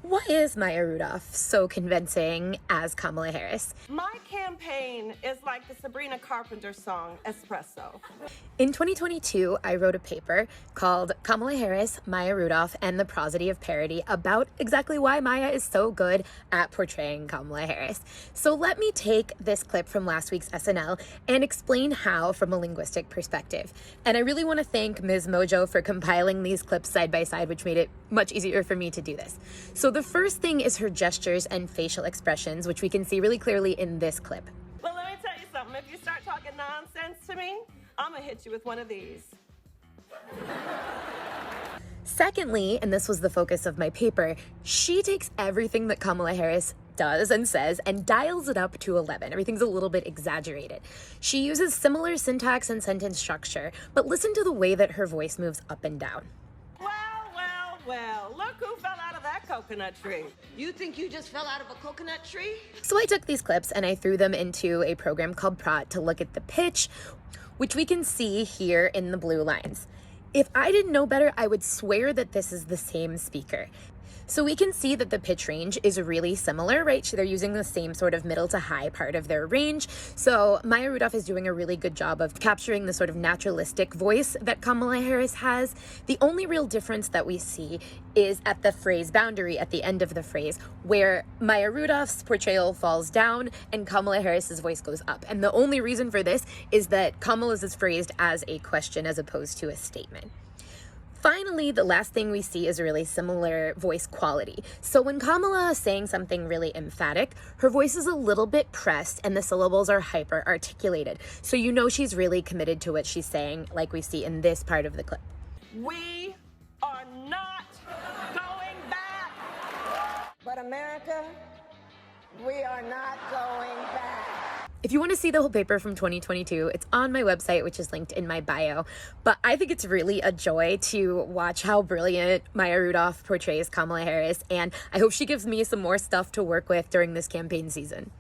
Why is Maya Rudolph so convincing as Kamala Harris? My campaign is like the Sabrina Carpenter song, Espresso. In 2022, I wrote a paper called Kamala Harris, Maya Rudolph, and the Prosody of Parody about exactly why Maya is so good at portraying Kamala Harris. So let me take this clip from last week's SNL and explain how from a linguistic perspective. And I really want to thank Ms. Mojo for compiling these clips side by side, which made it much easier for me to do this. So the first thing is her gestures and facial expressions, which we can see really clearly in this clip. Well, let me tell you something. If you start talking nonsense to me, I'm gonna hit you with one of these. Secondly, and this was the focus of my paper, she takes everything that Kamala Harris does and says and dials it up to 11. Everything's a little bit exaggerated. She uses similar syntax and sentence structure, but listen to the way that her voice moves up and down. Well, look who fell out of that coconut tree. You think you just fell out of a coconut tree? So I took these clips and I threw them into a program called Prot to look at the pitch, which we can see here in the blue lines. If I didn't know better, I would swear that this is the same speaker. So we can see that the pitch range is really similar, right? They're using the same sort of middle to high part of their range. So Maya Rudolph is doing a really good job of capturing the sort of naturalistic voice that Kamala Harris has. The only real difference that we see is at the phrase boundary at the end of the phrase, where Maya Rudolph's portrayal falls down and Kamala Harris's voice goes up. And the only reason for this is that Kamala's is phrased as a question as opposed to a statement. Finally, the last thing we see is a really similar voice quality. So when Kamala is saying something really emphatic, her voice is a little bit pressed and the syllables are hyper articulated. So you know she's really committed to what she's saying, like we see in this part of the clip. We are not going back. But America, we are not going back. If you want to see the whole paper from 2022, it's on my website, which is linked in my bio. But I think it's really a joy to watch how brilliant Maya Rudolph portrays Kamala Harris, and I hope she gives me some more stuff to work with during this campaign season.